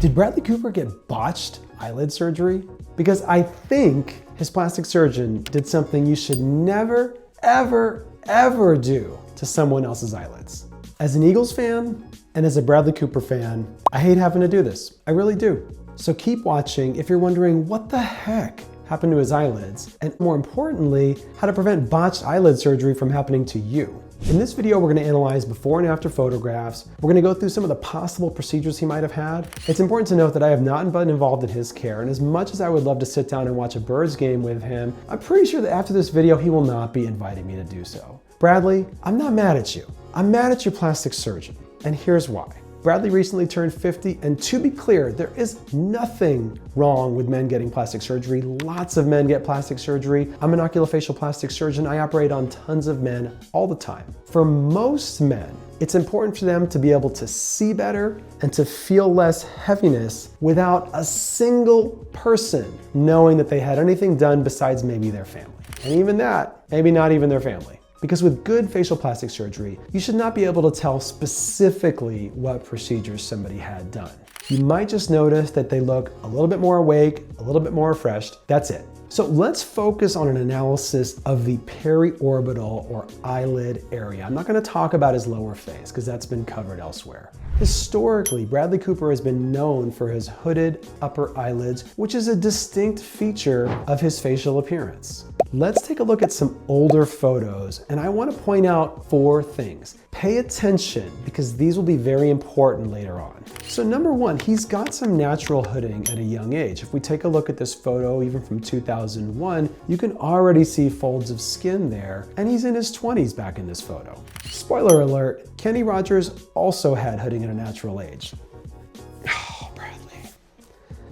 Did Bradley Cooper get botched eyelid surgery? Because I think his plastic surgeon did something you should never, ever, ever do to someone else's eyelids. As an Eagles fan and as a Bradley Cooper fan, I hate having to do this. I really do. So keep watching if you're wondering what the heck happened to his eyelids, and more importantly, how to prevent botched eyelid surgery from happening to you. In this video, we're going to analyze before and after photographs. We're going to go through some of the possible procedures he might have had. It's important to note that I have not been involved in his care, and as much as I would love to sit down and watch a Birds game with him, I'm pretty sure that after this video, he will not be inviting me to do so. Bradley, I'm not mad at you. I'm mad at your plastic surgeon, and here's why. Bradley recently turned 50, and to be clear, there is nothing wrong with men getting plastic surgery. Lots of men get plastic surgery. I'm an oculofacial plastic surgeon. I operate on tons of men all the time. For most men, it's important for them to be able to see better and to feel less heaviness without a single person knowing that they had anything done besides maybe their family. And even that, maybe not even their family. Because with good facial plastic surgery, you should not be able to tell specifically what procedures somebody had done. You might just notice that they look a little bit more awake, a little bit more refreshed. That's it. So let's focus on an analysis of the periorbital or eyelid area. I'm not going to talk about his lower face because that's been covered elsewhere. Historically, Bradley Cooper has been known for his hooded upper eyelids, which is a distinct feature of his facial appearance. Let's take a look at some older photos, and I want to point out 4 things. Pay attention because these will be very important later on. So number 1, he's got some natural hooding at a young age. If we take a look at this photo, even from 2001, you can already see folds of skin there, and he's in his 20s back in this photo. Spoiler alert, Kenny Rogers also had hooding at a natural age. Oh, Bradley.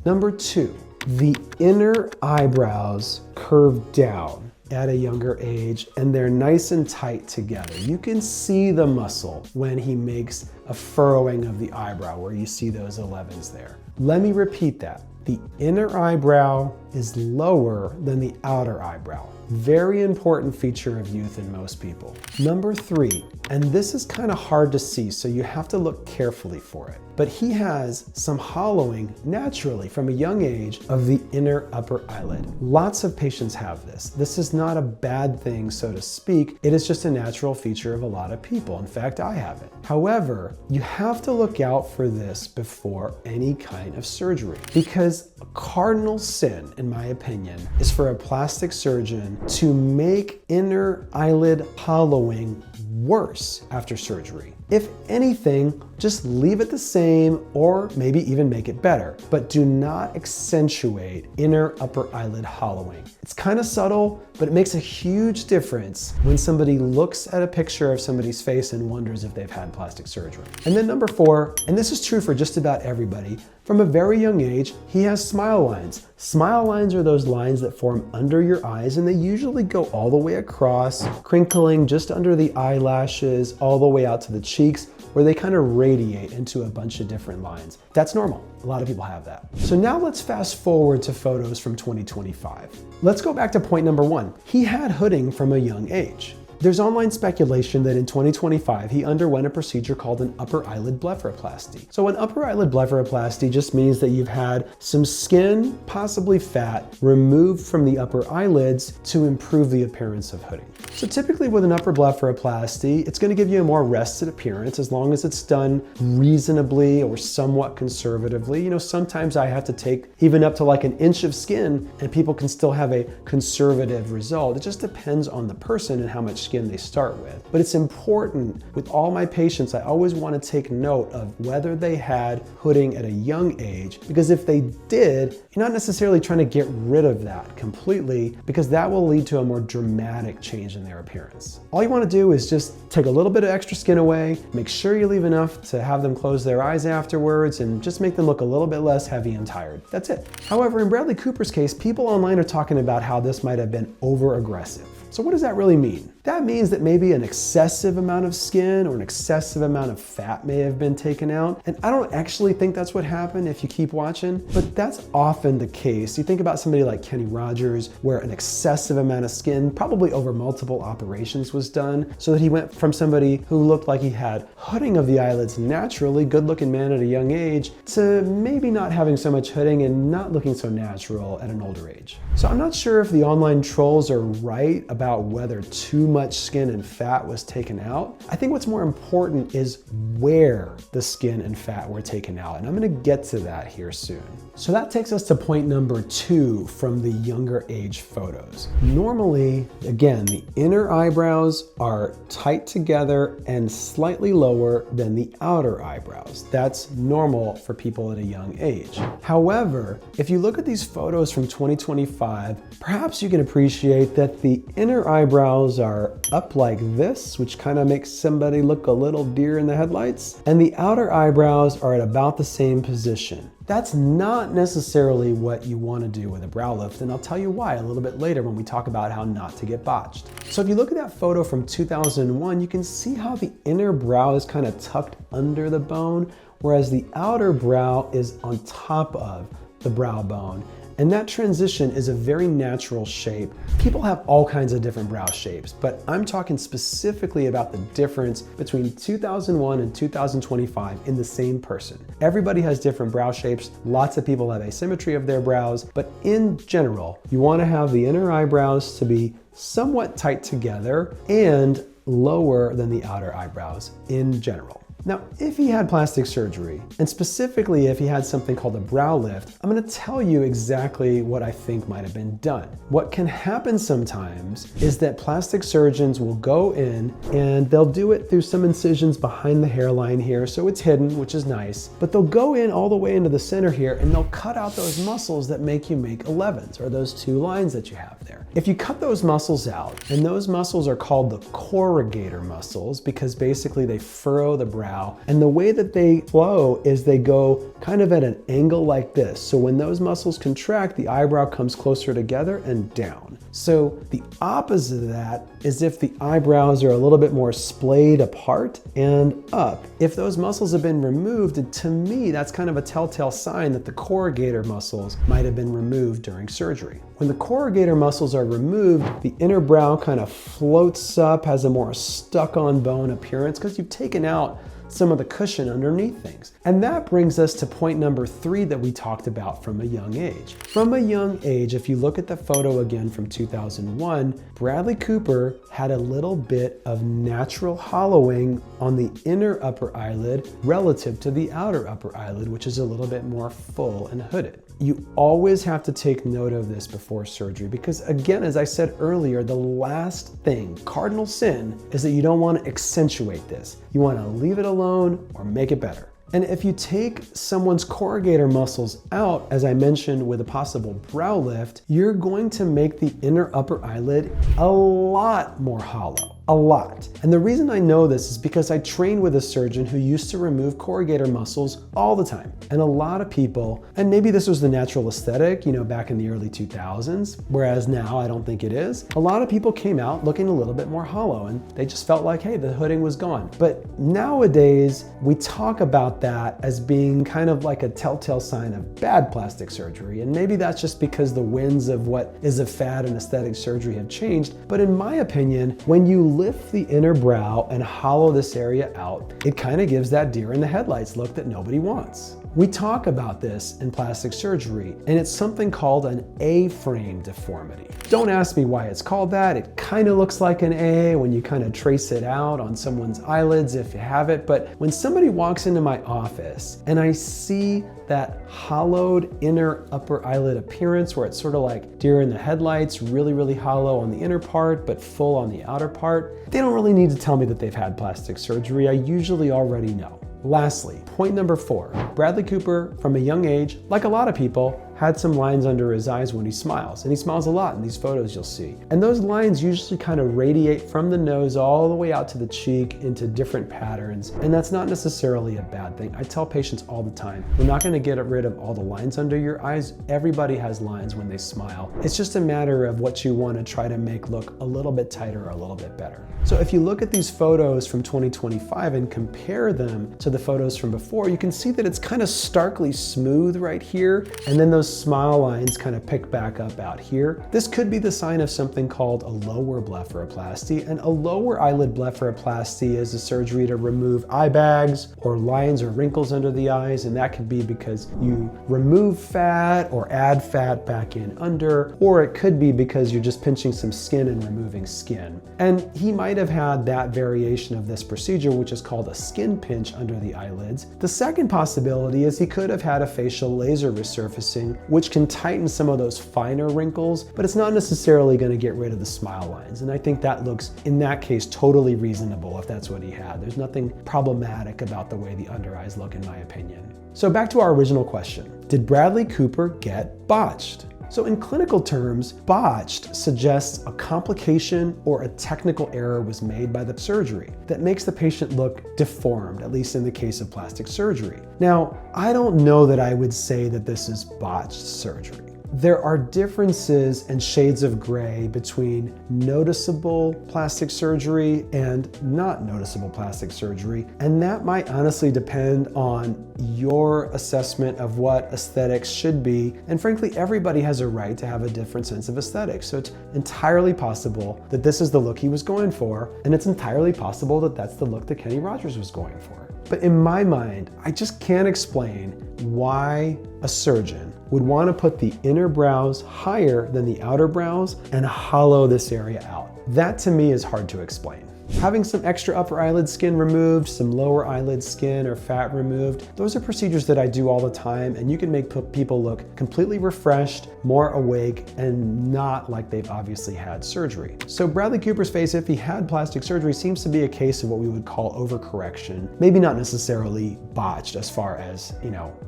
Number 2, the inner eyebrows curve down at a younger age, and they're nice and tight together. You can see the muscle when he makes a furrowing of the eyebrow where you see those 11s there. Let me repeat that. The inner eyebrow is lower than the outer eyebrow. Very important feature of youth in most people. Number 3, and this is kind of hard to see, so you have to look carefully for it, but he has some hollowing naturally from a young age of the inner upper eyelid. Lots of patients have this. This is not a bad thing, so to speak. It is just a natural feature of a lot of people. In fact, I have it. However, you have to look out for this before any kind of surgery, because a cardinal sin, in my opinion, is for a plastic surgeon to make inner eyelid hollowing worse after surgery. If anything, just leave it the same or maybe even make it better, but do not accentuate inner upper eyelid hollowing. It's kind of subtle, but it makes a huge difference when somebody looks at a picture of somebody's face and wonders if they've had plastic surgery. And then number 4, and this is true for just about everybody, from a very young age, he has smile lines. Smile lines are those lines that form under your eyes, and they usually go all the way across, crinkling just under the eyelashes, all the way out to the cheeks, where they kind of radiate into a bunch of different lines. That's normal. A lot of people have that. So now let's fast forward to photos from 2025. Let's go back to point number 1. He had hooding from a young age. There's online speculation that in 2025, he underwent a procedure called an upper eyelid blepharoplasty. So an upper eyelid blepharoplasty just means that you've had some skin, possibly fat, removed from the upper eyelids to improve the appearance of hooding. So typically with an upper blepharoplasty, it's going to give you a more rested appearance as long as it's done reasonably or somewhat conservatively. You know, sometimes I have to take even up to like an inch of skin and people can still have a conservative result. It just depends on the person and how much skin they start with. But it's important with all my patients, I always want to take note of whether they had hooding at a young age, because if they did, you're not necessarily trying to get rid of that completely, because that will lead to a more dramatic change in their appearance. All you want to do is just take a little bit of extra skin away, make sure you leave enough to have them close their eyes afterwards, and just make them look a little bit less heavy and tired. That's it. However, in Bradley Cooper's case, people online are talking about how this might have been over aggressive. So what does that really mean? That means that maybe an excessive amount of skin or an excessive amount of fat may have been taken out. And I don't actually think that's what happened if you keep watching, but that's often the case. You think about somebody like Kenny Rogers, where an excessive amount of skin, probably over multiple operations, was done, so that he went from somebody who looked like he had hooding of the eyelids naturally, good-looking man at a young age, to maybe not having so much hooding and not looking so natural at an older age. So I'm not sure if the online trolls are right about whether too much skin and fat was taken out. I think what's more important is where the skin and fat were taken out, and I'm gonna get to that here soon. So that takes us to point number 2 from the younger age photos. Normally, again, the inner eyebrows are tight together and slightly lower than the outer eyebrows. That's normal for people at a young age. However, if you look at these photos from 2025, perhaps you can appreciate that the inner eyebrows are up like this, which kind of makes somebody look a little deer in the headlights, and the outer eyebrows are at about the same position. That's not necessarily what you want to do with a brow lift, and I'll tell you why a little bit later when we talk about how not to get botched. So if you look at that photo from 2001, you can see how the inner brow is kind of tucked under the bone, whereas the outer brow is on top of the brow bone. And that transition is a very natural shape. People have all kinds of different brow shapes, but I'm talking specifically about the difference between 2001 and 2025 in the same person. Everybody has different brow shapes. Lots of people have asymmetry of their brows, but in general, you want to have the inner eyebrows to be somewhat tight together and lower than the outer eyebrows in general. Now, if he had plastic surgery, and specifically if he had something called a brow lift, I'm gonna tell you exactly what I think might have been done. What can happen sometimes is that plastic surgeons will go in and they'll do it through some incisions behind the hairline here, so it's hidden, which is nice, but they'll go in all the way into the center here and they'll cut out those muscles that make you make 11s, or those 2 lines that you have there. If you cut those muscles out, and those muscles are called the corrugator muscles because basically they furrow the brow, and the way that they flow is they go kind of at an angle like this. So when those muscles contract, the eyebrow comes closer together and down. So the opposite of that is if the eyebrows are a little bit more splayed apart and up. If those muscles have been removed, to me, that's kind of a telltale sign that the corrugator muscles might have been removed during surgery. When the corrugator muscles are removed, the inner brow kind of floats up, has a more stuck-on bone appearance because you've taken out some of the cushion underneath things. And that brings us to point number 3 that we talked about from a young age. From a young age, if you look at the photo again from 2001, Bradley Cooper had a little bit of natural hollowing on the inner upper eyelid relative to the outer upper eyelid, which is a little bit more full and hooded. You always have to take note of this before surgery because, again, as I said earlier, the last thing, cardinal sin, is that you don't want to accentuate this. You want to leave it alone or make it better. And if you take someone's corrugator muscles out, as I mentioned with a possible brow lift, you're going to make the inner upper eyelid a lot more hollow. A lot. And the reason I know this is because I trained with a surgeon who used to remove corrugator muscles all the time. And a lot of people, and maybe this was the natural aesthetic, back in the early 2000s, whereas now I don't think it is. A lot of people came out looking a little bit more hollow and they just felt like, hey, the hooding was gone. But nowadays, we talk about that as being kind of like a telltale sign of bad plastic surgery. And maybe that's just because the winds of what is a fad in aesthetic surgery have changed. But in my opinion, when you lift the inner brow and hollow this area out, it kind of gives that deer in the headlights look that nobody wants. We talk about this in plastic surgery, and it's something called an A-frame deformity. Don't ask me why it's called that. It kind of looks like an A when you kind of trace it out on someone's eyelids if you have it, but when somebody walks into my office and I see that hollowed inner upper eyelid appearance where it's sort of like deer in the headlights, really, really hollow on the inner part, but full on the outer part, they don't really need to tell me that they've had plastic surgery. I usually already know. Lastly, point number 4, Bradley Cooper, from a young age, like a lot of people, had some lines under his eyes when he smiles, and he smiles a lot in these photos you'll see. And those lines usually kind of radiate from the nose all the way out to the cheek into different patterns, and that's not necessarily a bad thing. I tell patients all the time, we're not going to get rid of all the lines under your eyes. Everybody has lines when they smile. It's just a matter of what you want to try to make look a little bit tighter or a little bit better. So if you look at these photos from 2025 and compare them to the photos from before, you can see that it's kind of starkly smooth right here, and then those smile lines kind of pick back up out here. This could be the sign of something called a lower blepharoplasty, and a lower eyelid blepharoplasty is a surgery to remove eye bags or lines or wrinkles under the eyes, and that could be because you remove fat or add fat back in under, or it could be because you're just pinching some skin and removing skin. And he might have had that variation of this procedure, which is called a skin pinch under the eyelids. The second possibility is he could have had a facial laser resurfacing, which can tighten some of those finer wrinkles, but it's not necessarily going to get rid of the smile lines. And I think that looks, in that case, totally reasonable if that's what he had. There's nothing problematic about the way the under eyes look, in my opinion. So back to our original question. Did Bradley Cooper get botched? So in clinical terms, botched suggests a complication or a technical error was made by the surgery that makes the patient look deformed, at least in the case of plastic surgery. Now, I don't know that I would say that this is botched surgery. There are differences and shades of gray between noticeable plastic surgery and not noticeable plastic surgery, and that might honestly depend on your assessment of what aesthetics should be. And frankly, everybody has a right to have a different sense of aesthetics. So it's entirely possible that this is the look he was going for, and it's entirely possible that that's the look that Kenny Rogers was going for. But in my mind, I just can't explain why a surgeon would want to put the inner brows higher than the outer brows and hollow this area out. That to me is hard to explain. Having some extra upper eyelid skin removed, some lower eyelid skin or fat removed, those are procedures that I do all the time, and you can make people look completely refreshed, more awake, and not like they've obviously had surgery. So Bradley Cooper's face, if he had plastic surgery, seems to be a case of what we would call overcorrection, maybe not necessarily botched as far as,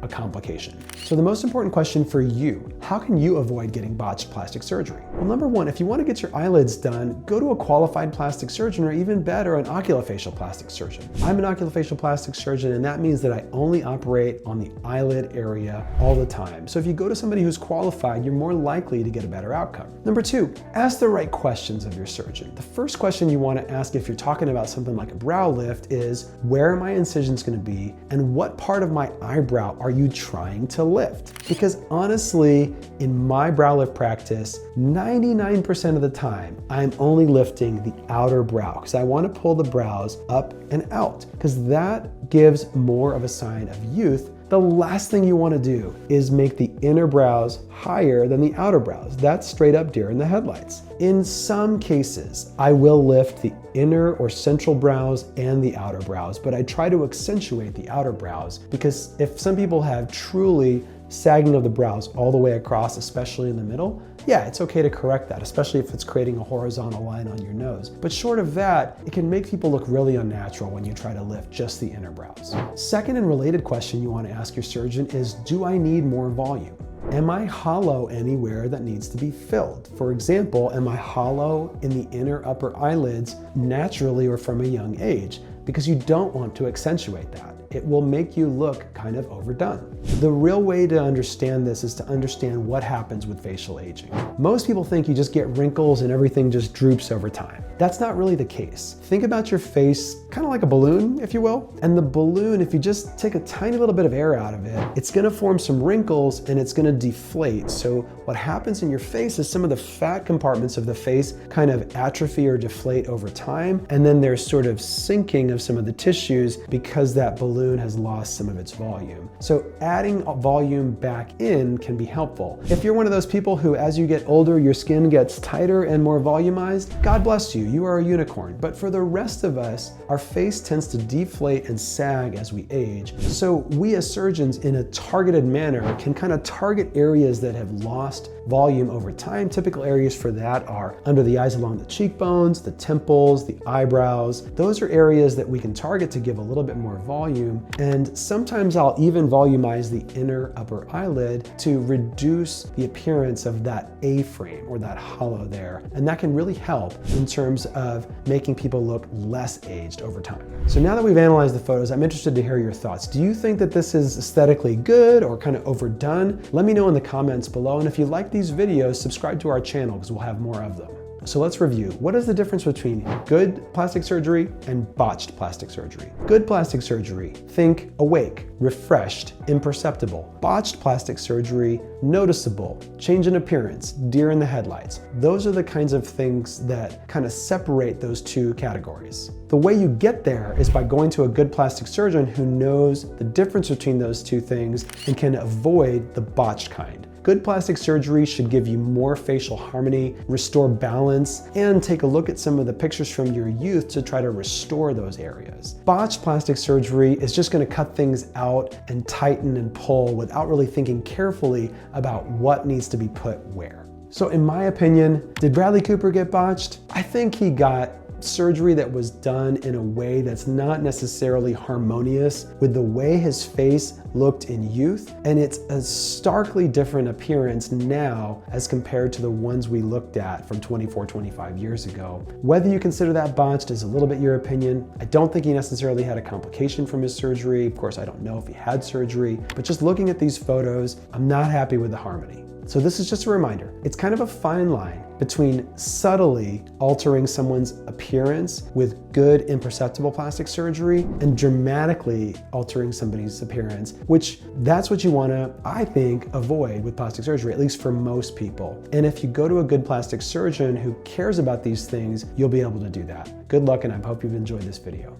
a complication. So the most important question for you, how can you avoid getting botched plastic surgery? Well, number one, if you want to get your eyelids done, go to a qualified plastic surgeon, or even better, an oculofacial plastic surgeon. I'm an oculofacial plastic surgeon, and that means that I only operate on the eyelid area all the time. So if you go to somebody who's qualified, you're more likely to get a better outcome. Number two, ask the right questions of your surgeon. The first question you want to ask if you're talking about something like a brow lift is, where are my incisions going to be, and what part of my eyebrow are you trying to lift? Because honestly, in my brow lift practice, 99% of the time, I'm only lifting the outer brow because I want to pull the brows up and out because that gives more of a sign of youth. The last thing you want to do is make the inner brows higher than the outer brows. That's straight up deer in the headlights. In some cases, I will lift the inner or central brows and the outer brows, but I try to accentuate the outer brows because if some people have truly sagging of the brows all the way across, especially in the middle, yeah, it's okay to correct that, especially if it's creating a horizontal line on your nose. But short of that, it can make people look really unnatural when you try to lift just the inner brows. Second and related question you want to ask your surgeon is, do I need more volume? Am I hollow anywhere that needs to be filled? For example, am I hollow in the inner upper eyelids naturally or from a young age? Because you don't want to accentuate that. It will make you look kind of overdone. The real way to understand this is to understand what happens with facial aging. Most people think you just get wrinkles and everything just droops over time. That's not really the case. Think about your face kind of like a balloon, if you will. And the balloon, if you just take a tiny little bit of air out of it, it's gonna form some wrinkles and it's gonna deflate. So what happens in your face is some of the fat compartments of the face kind of atrophy or deflate over time. And then there's sort of sinking of some of the tissues because that balloon has lost some of its volume. So adding volume back in can be helpful. If you're one of those people who, as you get older, your skin gets tighter and more volumized, God bless you, you are a unicorn. But for the rest of us, our face tends to deflate and sag as we age. So we as surgeons, in a targeted manner, can kind of target areas that have lost volume over time. Typical areas for that are under the eyes along the cheekbones, the temples, the eyebrows. Those are areas that we can target to give a little bit more volume volume, and sometimes I'll even volumize the inner upper eyelid to reduce the appearance of that A-frame or that hollow there. And that can really help in terms of making people look less aged over time. So now that we've analyzed the photos, I'm interested to hear your thoughts. Do you think that this is aesthetically good or kind of overdone? Let me know in the comments below. And if you like these videos, subscribe to our channel because we'll have more of them. So let's review. What is the difference between good plastic surgery and botched plastic surgery? Good plastic surgery, think awake, refreshed, imperceptible. Botched plastic surgery, noticeable, change in appearance, deer in the headlights. Those are the kinds of things that kind of separate those two categories. The way you get there is by going to a good plastic surgeon who knows the difference between those two things and can avoid the botched kind. Good plastic surgery should give you more facial harmony, restore balance, and take a look at some of the pictures from your youth to try to restore those areas. Botched plastic surgery is just going to cut things out and tighten and pull without really thinking carefully about what needs to be put where. So in my opinion, did Bradley Cooper get botched? I think he got surgery that was done in a way that's not necessarily harmonious with the way his face looked in youth, and it's a starkly different appearance now as compared to the ones we looked at from 24, 25 years ago. Whether you consider that botched is a little bit your opinion. I don't think he necessarily had a complication from his surgery. Of course, I don't know if he had surgery, but just looking at these photos, I'm not happy with the harmony. So this is just a reminder. It's kind of a fine line between subtly altering someone's appearance with good imperceptible plastic surgery and dramatically altering somebody's appearance, which that's what you want to, I think, avoid with plastic surgery, at least for most people. And if you go to a good plastic surgeon who cares about these things, you'll be able to do that. Good luck, and I hope you've enjoyed this video.